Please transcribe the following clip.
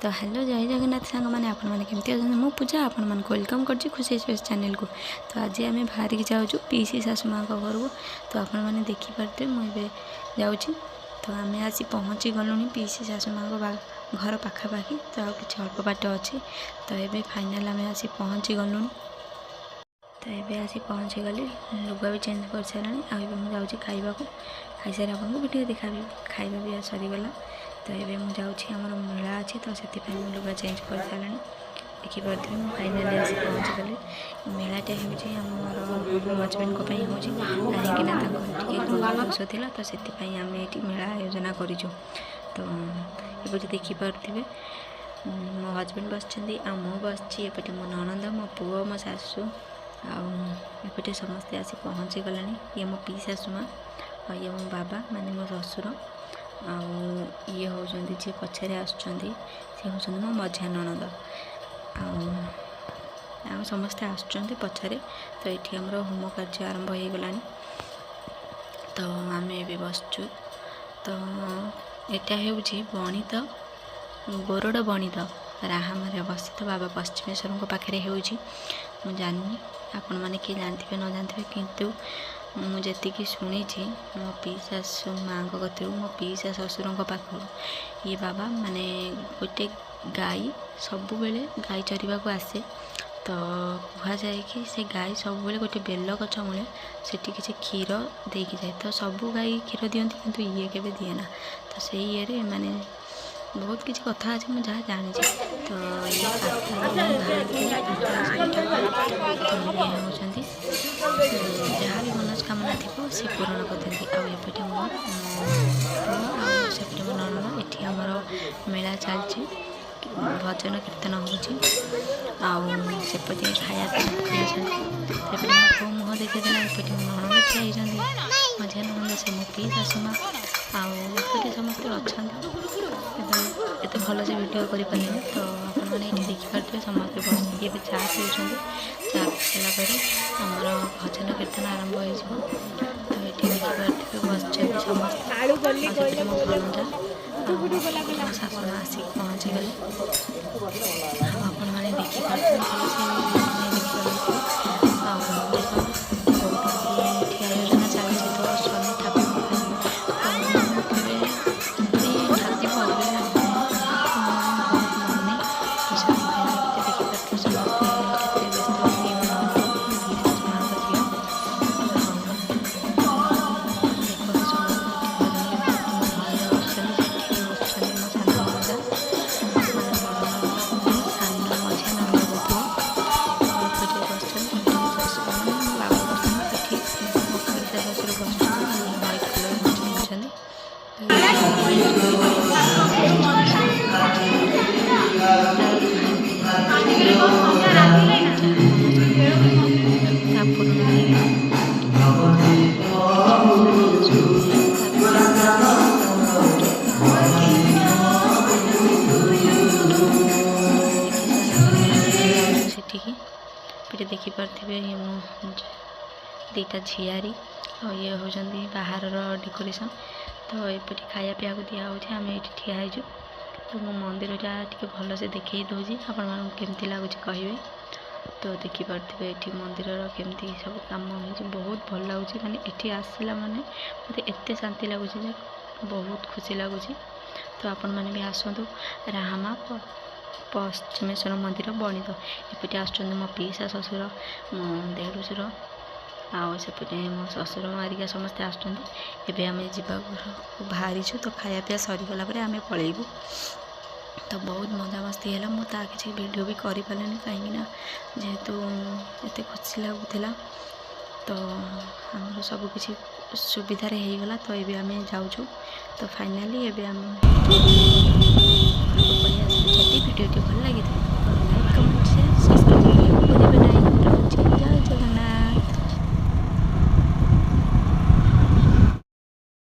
तो हेलो जय जगन्नाथ सांग मैंने आपण मैंने केमती अच्छा मु पूजा आपण मन वेलकम कर खुशी स्पेस चैनल को। तो आज आम बाहर की जाऊँ पीसी सासू माँ घर को। तो आपण मैंने देखिपारे मुझे जाऊँ। तो आम आसी पहुँची गलुनी पीसी सासू माँ को घर पाखापाखि। तो आ कि अल्प बाट अच्छी। तो ये फाइनाल आम आसी पहुँची गलुनी। तो ये आसी पहुँची गली लुगा भी चेंज कर सारे। आगे मुझे खावा खाई सारे आपको भी देखा खाଇବା भी सरीगला। तो ये मुझे आमर मेला अच्छी तो से लुगा चेंज कर सारे। देखिपे मुझे फाइनाली आसी पहुँची गली। मेलाटा होमर हजबैंड को हो कहीं दोष था तो से आम ये मेला आयोजन करूँ। तो ये देखिपे मो हजबैंड बस मु बस एपटे मो ननद मो पुओ मो सासू आउटे समस्ते आसी पहुँची गले। ये मो पी सासू माँ और ये मो बाबा माने मो ससुर ये होती जी पछे आसुँच सी हूँ मो मझिया ननद आ समस्ते आसुँच पछरे। तो ये आमर होम कार्य आरंभ हो गला। तो आम ए बसचु। तो यहाँ हूँ बणित गोरड़ बणित राहामारे अवस्थित बाबा पश्चिमेश्वर पाखे हो जानी आपण मैंने किए जानते न जानते किंतु मुझे शुणी मो पी सासू माँ कतरू मो पीसा ससुर पाखु ये बाबा माने गोटे गाई सबु बेले गाई चरवा को आसे। तो कहुए कि से गाई सब बेले गोटे बेल गछ मूले से किसी क्षीर देकी जाए। तो सबू गाई क्षीर दिखती किंतु ये के दिए ना। तो से ये माने बहुत किसी कथा अच्छे मुझे जहाँ जानी। तो ये होती जहाँ भी मनोस्कामना थी सी पूरण करते। आउटे सेपटे मो ननद ये आमर मेला चलती भजन कीर्तन होपटे खाया चलती। मो मुह देखी देना एपटे मो ननद ठिया मझिया ननद से मो पी सासू माँ आउटे समस्ते अच्छा एत भल से भिड कर। तो आपने ये देखिपे समस्ते बस चा पीछे चा पी सारापर आमर भजन कीर्तन आरंभ हो। तो ये देखिपे बस समस्त मो भणजा सासू माँ आसिक पहुँची गले। आपने देखिपे आयोजन चलती। तो स्वामी देखिपे ये दीटा झियारी और ये होती बाहर डेकोरेशन। तो ये खाया पीया को दिया आम ये ठिया हो। तो मो मंदिर टी भल से देखे दूसरी आपण केमती लगुच कहे। तो देखिपे ये मंदिर केमती सब कम हो बहुत भल लगुच माने ये आसला माने मत एत शांति लगुच बहुत खुशी लगुच। तो आपण मैंने भी आसतु राहामा पश्चिमेश्वर मंदिर बणित एपटे आस मो पीसा ससुर मो देढ़शुर आउटे मो ससुर मारिका समस्ते आसमें आम जा बाहरी। तो खाया पीया सरीगला आम पलैबू। तो बहुत मजा मस्ती है मुझे किसी वीडियो भी कर पारे कहीं जेहेतु एत खुशी लगुला। तो आम सब किसी सुविधार हो गला। तो ये आम जाऊँ। तो फाइनाली ये वीडियो भल लगी